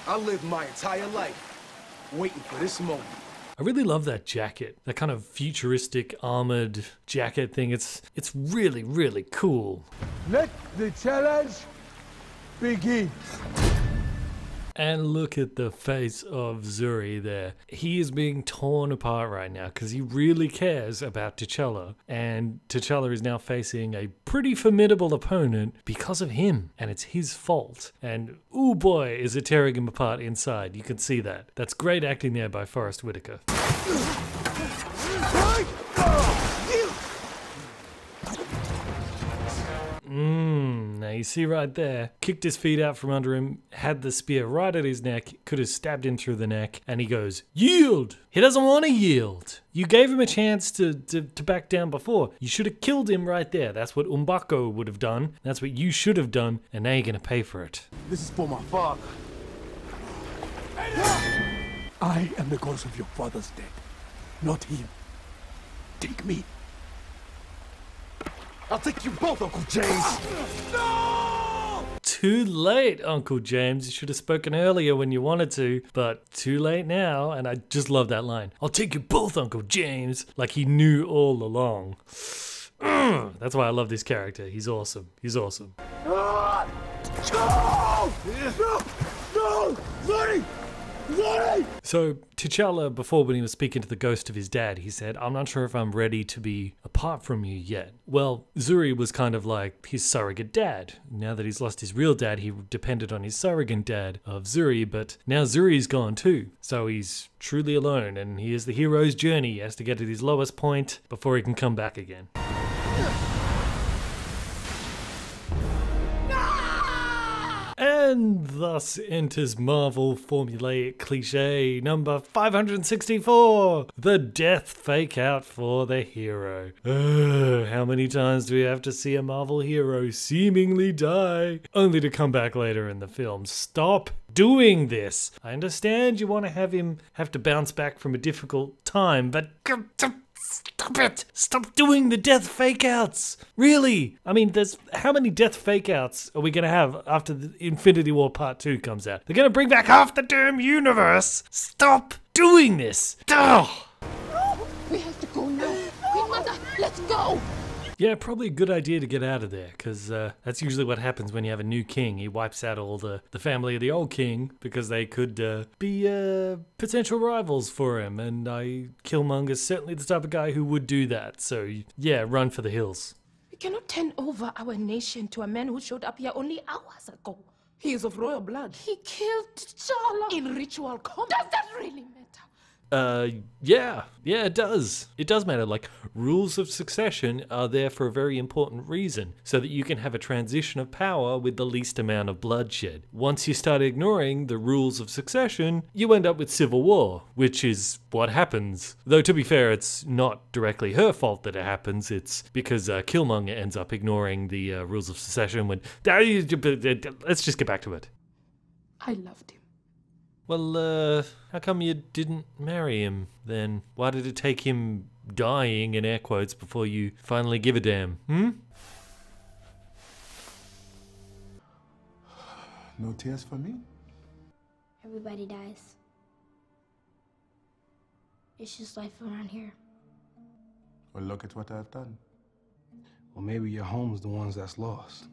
I lived my entire life waiting for this moment. I really love that jacket, that kind of futuristic armored jacket thing. It's really, really cool. Let the challenge begin. And look at the face of Zuri there. He is being torn apart right now because he really cares about T'Challa. And T'Challa is now facing a pretty formidable opponent because of him. And it's his fault. And oh boy, is it tearing him apart inside. You can see that. That's great acting there by Forrest Whitaker. Now you see right there, kicked his feet out from under him, had the spear right at his neck, could have stabbed him through the neck, and he goes, yield! He doesn't want to yield. You gave him a chance to back down before. You should have killed him right there. That's what M'Baku would have done. That's what you should have done, and now you're going to pay for it. This is for my father. I am the cause of your father's death, not him. Take me. I'll take you both, Uncle James! No! Too late, Uncle James. You should have spoken earlier when you wanted to, but too late now, and I just love that line. I'll take you both, Uncle James. Like he knew all along. That's why I love this character. He's awesome. He's awesome. No! No! Sorry! Sorry! So T'Challa, before when he was speaking to the ghost of his dad, he said, I'm not sure if I'm ready to be apart from you yet. Well, Zuri was kind of like his surrogate dad. Now that he's lost his real dad, he depended on his surrogate dad of Zuri, but now Zuri's gone too. So he's truly alone, and here's the hero's journey. He has to get to his lowest point before he can come back again. And thus enters Marvel formulaic cliche number 564, the death fake out for the hero. How many times do we have to see a Marvel hero seemingly die, only to come back later in the film? Stop doing this. I understand you want to have him have to bounce back from a difficult time, but stop it! Stop doing the death fake outs! Really? I mean, how many death fake outs are we gonna have after the Infinity War Part 2 comes out? They're gonna bring back half the damn universe! Stop doing this! Ugh. No, we have to go now. Queen Mother, let's go! Yeah, probably a good idea to get out of there, because that's usually what happens when you have a new king. He wipes out all the family of the old king, because they could be potential rivals for him, and Killmonger's certainly the type of guy who would do that. So yeah, run for the hills. We cannot turn over our nation to a man who showed up here only hours ago. He is of royal blood. He killed T'Challa in ritual combat. Does that really matter? Yeah, it does. It does matter. Like, rules of succession are there for a very important reason, so that you can have a transition of power with the least amount of bloodshed. Once you start ignoring the rules of succession, you end up with civil war, which is what happens. Though, to be fair, it's not directly her fault that it happens. It's because Killmonger ends up ignoring the rules of succession when... Let's just get back to it. I loved him. Well, how come you didn't marry him then? Why did it take him dying, in air quotes, before you finally give a damn? No tears for me? Everybody dies. It's just life around here. Well, look at what I've done. Well, maybe your home's the ones that's lost.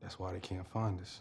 That's why they can't find us.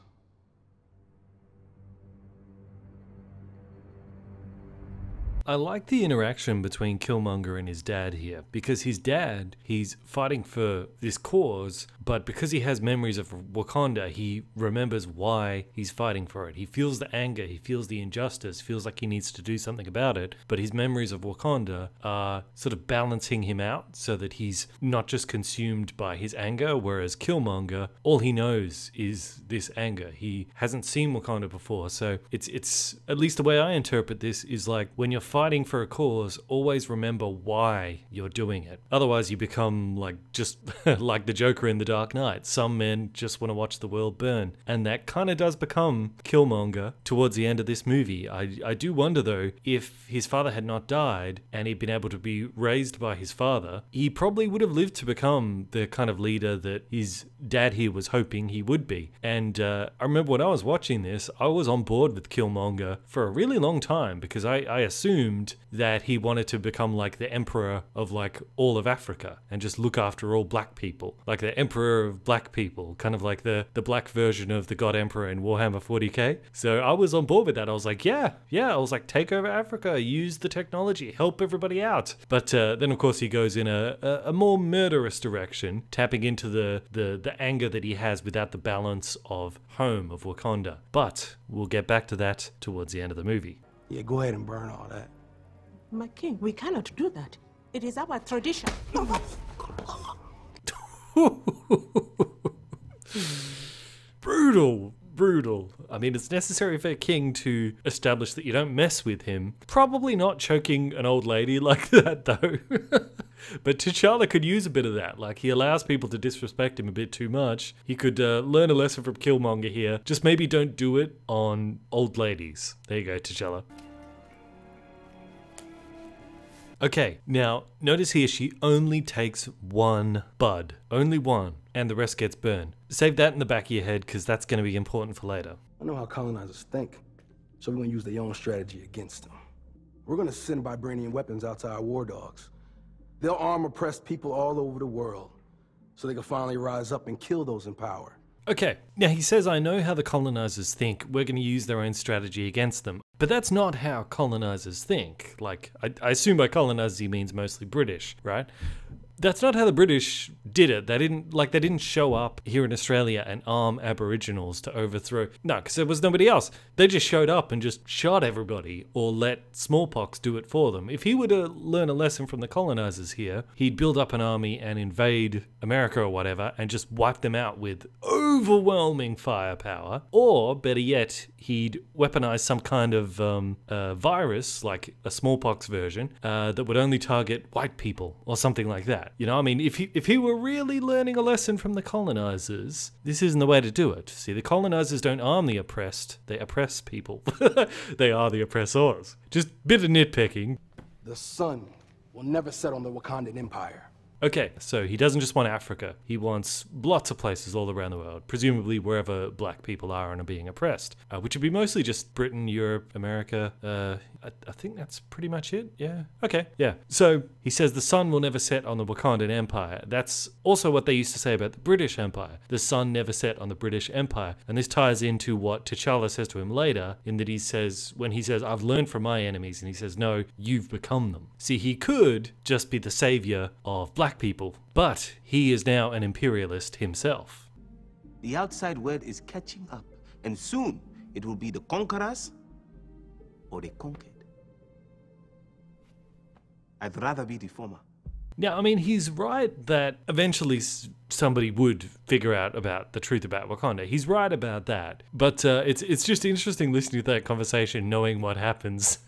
I like the interaction between Killmonger and his dad here, because his dad, he's fighting for this cause, but because he has memories of Wakanda, he remembers why he's fighting for it. He feels the anger, he feels the injustice, feels like he needs to do something about it, but his memories of Wakanda are sort of balancing him out so that he's not just consumed by his anger, whereas Killmonger, all he knows is this anger. He hasn't seen Wakanda before, so it's at least the way I interpret this is like when you're fighting for a cause, always remember why you're doing it. Otherwise you become like just like the Joker in The Dark Knight. Some men just want to watch the world burn. And that kind of does become Killmonger towards the end of this movie. I do wonder though, if his father had not died and he'd been able to be raised by his father, he probably would have lived to become the kind of leader that his dad here was hoping he would be. And I remember when I was watching this, I was on board with Killmonger for a really long time because I assumed that he wanted to become like the emperor of like all of Africa and just look after all black people, like the emperor of black people, kind of like the black version of the God Emperor in Warhammer 40k. So I was on board with that. I was like, yeah, I was like, take over Africa, use the technology, help everybody out. But then of course he goes in a more murderous direction, tapping into the anger that he has without the balance of home, of Wakanda. But we'll get back to that towards the end of the movie. Yeah, go ahead and burn all that. My king, we cannot do that. It is our tradition. Brutal. I mean, it's necessary for a king to establish that you don't mess with him. Probably not choking an old lady like that, though. But T'Challa could use a bit of that. Like, he allows people to disrespect him a bit too much. He could learn a lesson from Killmonger here. Just maybe don't do it on old ladies. There you go, T'Challa. Okay, now, notice here she only takes one bud. Only one. And the rest gets burned. Save that in the back of your head, because that's going to be important for later. I know how colonizers think, so we're going to use their own strategy against them. We're going to send vibranium weapons out to our war dogs. They'll arm oppressed people all over the world, so they can finally rise up and kill those in power. Okay, now he says, I know how the colonizers think, we're going to use their own strategy against them. But that's not how colonizers think. Like, I assume by colonizers he means mostly British, right? That's not how the British did it. They didn't show up here in Australia and arm Aboriginals to overthrow. No, because there was nobody else. They just showed up and just shot everybody or let smallpox do it for them. If he were to learn a lesson from the colonizers here, he'd build up an army and invade America or whatever and just wipe them out with overwhelming firepower. Or, better yet, he'd weaponize some kind of virus, like a smallpox version, that would only target white people or something like that. You know, I mean, if he were really learning a lesson from the colonizers, this isn't the way to do it. See, the colonizers don't arm the oppressed, they oppress people. They are the oppressors. Just a bit of nitpicking. The sun will never set on the Wakandan Empire. Okay, so he doesn't just want Africa. He wants lots of places all around the world, presumably wherever black people are and are being oppressed, which would be mostly just Britain, Europe, America. I think that's pretty much it. Yeah. Okay. Yeah. So he says the sun will never set on the Wakandan Empire. That's also what they used to say about the British Empire. The sun never set on the British Empire. And this ties into what T'Challa says to him later, in that he says, when he says, I've learned from my enemies, and he says, no, you've become them. See, he could just be the savior of black people, but he is now an imperialist himself. The outside world is catching up, and soon it will be the conquerors or the conquered. I'd rather be the former. Now, I mean, he's right that eventually somebody would figure out about the truth about Wakanda. He's right about that. But it's just interesting listening to that conversation, knowing what happens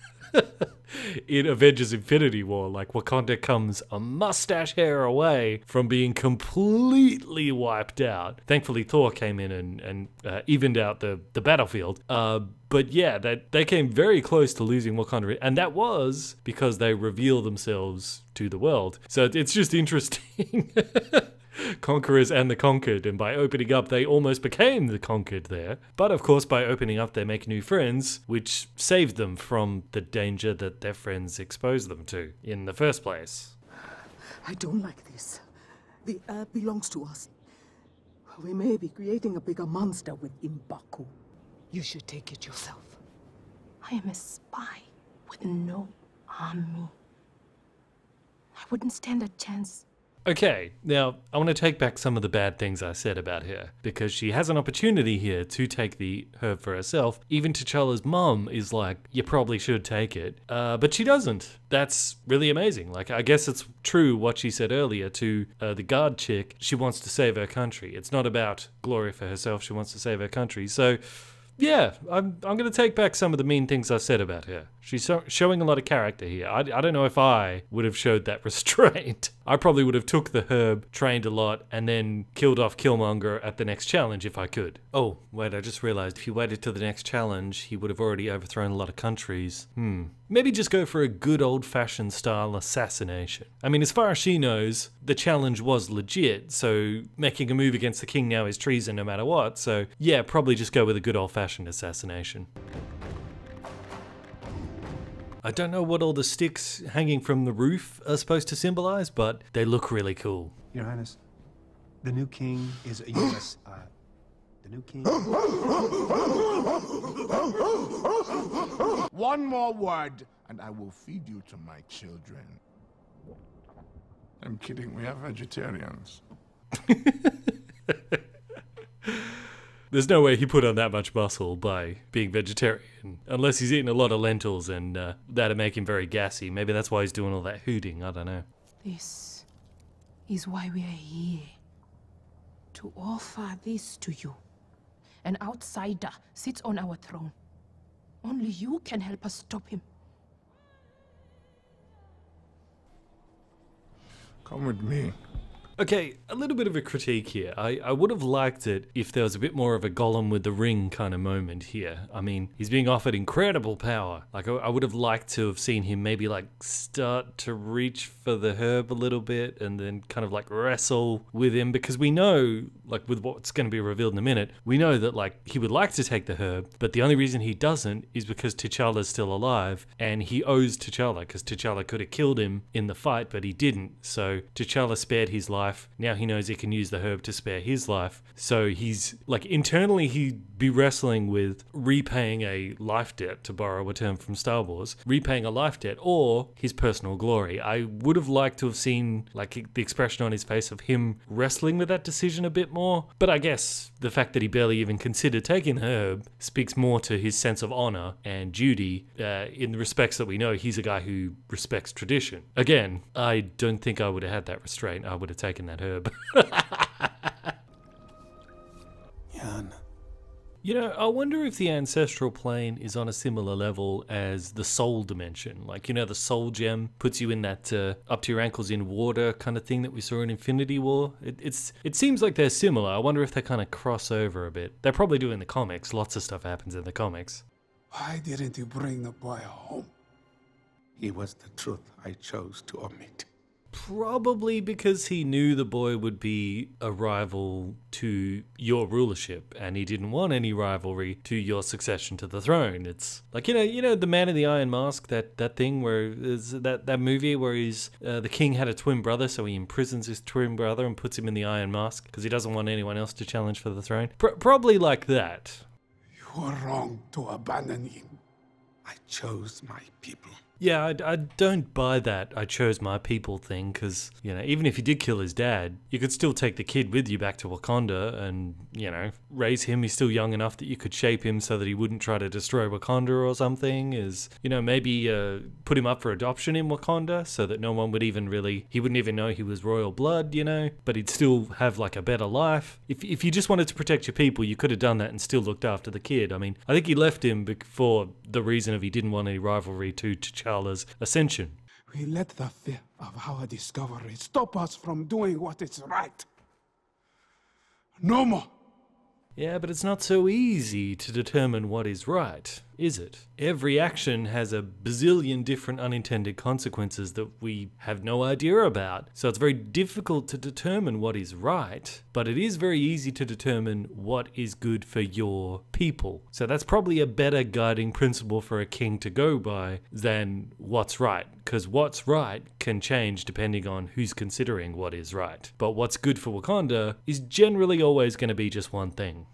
in Avengers Infinity War. Like, Wakanda comes a mustache hair away from being completely wiped out. Thankfully, Thor came in and evened out the battlefield. But yeah, they came very close to losing Wakanda, and that was because they reveal themselves to the world. So it's just interesting. Conquerors and the conquered, and by opening up they almost became the conquered there. But of course by opening up they make new friends, which saved them from the danger that their friends exposed them to in the first place. I don't like this. The earth belongs to us. We may be creating a bigger monster with M'Baku. You should take it yourself. I am a spy with no army. I wouldn't stand a chance. Okay, now I want to take back some of the bad things I said about her, because she has an opportunity here to take the herb for herself. Even T'Challa's mum is like, you probably should take it, but she doesn't. That's really amazing. Like, I guess it's true what she said earlier to the guard chick. She wants to save her country. It's not about glory for herself. She wants to save her country. So Yeah, I'm going to take back some of the mean things I said about her. She's showing a lot of character here. I don't know if I would have showed that restraint. I probably would have took the herb, trained a lot, and then killed off Killmonger at the next challenge if I could. Oh, wait, I just realized if he waited till the next challenge, he would have already overthrown a lot of countries. Maybe just go for a good old-fashioned style assassination. I mean, as far as she knows, the challenge was legit, so making a move against the king now is treason no matter what, so yeah, probably just go with a good old-fashioned assassination. I don't know what all the sticks hanging from the roof are supposed to symbolize, but they look really cool. Your Highness, the new king is a U.S. The new king. One more word, and I will feed you to my children. I'm kidding, we have vegetarians. There's no way he put on that much muscle by being vegetarian, unless he's eating a lot of lentils and that'd make him very gassy. Maybe that's why he's doing all that hooting, I don't know. This is why we are here. To offer this to you. An outsider sits on our throne. Only you can help us stop him. Come with me. Okay, a little bit of a critique here. I would have liked it if there was a bit more of a Gollum with the ring kind of moment here. I mean, he's being offered incredible power. Like, I would have liked to have seen him maybe like start to reach for the herb a little bit and then kind of like wrestle with him, because we know, like with what's going to be revealed in a minute, we know that like he would like to take the herb, but the only reason he doesn't is because T'Challa's still alive and he owes T'Challa, because T'Challa could have killed him in the fight, but he didn't. So T'Challa spared his life. Now he knows he can use the herb to spare his life. So he's like, internally he'd be wrestling with repaying a life debt, to borrow a term from Star Wars, repaying a life debt or his personal glory. I would have liked to have seen like the expression on his face of him wrestling with that decision a bit more. But I guess the fact that he barely even considered taking the herb speaks more to his sense of honor and duty in the respects that we know he's a guy who respects tradition. Again, I don't think I would have had that restraint. I would have taken that herb. Jan. You know, I wonder if the ancestral plane is on a similar level as the soul dimension. Like, you know, the soul gem puts you in that up to your ankles in water kind of thing that we saw in Infinity War. It seems like they're similar. I wonder if they kind of cross over a bit. They probably do in the comics. Lots of stuff happens in the comics. Why didn't you bring the boy home? He was the truth I chose to omit. Probably because he knew the boy would be a rival to your rulership, and he didn't want any rivalry to your succession to the throne. It's like, you know, the Man in the Iron Mask, that thing where is that movie where he's the king had a twin brother, so he imprisons his twin brother and puts him in the Iron Mask because he doesn't want anyone else to challenge for the throne. Probably like that. You were wrong to abandon him. I chose my people. Yeah, I don't buy that I chose my people thing, because, you know, even if you did kill his dad, you could still take the kid with you back to Wakanda and, you know, raise him. He's still young enough that you could shape him so that he wouldn't try to destroy Wakanda or something. Is, you know, maybe put him up for adoption in Wakanda so that no one would even really, he wouldn't even know he was royal blood, you know, but he'd still have like a better life. If you just wanted to protect your people, you could have done that and still looked after the kid. I mean, I think he left him for the reason of he didn't want any rivalry to T'Challa's ascension. We let the fear of our discovery stop us from doing what is right. No more. Yeah, but it's not so easy to determine what is right, is it? Every action has a bazillion different unintended consequences that we have no idea about. So it's very difficult to determine what is right, but it is very easy to determine what is good for your people. So that's probably a better guiding principle for a king to go by than what's right, because what's right can change depending on who's considering what is right. But what's good for Wakanda is generally always going to be just one thing.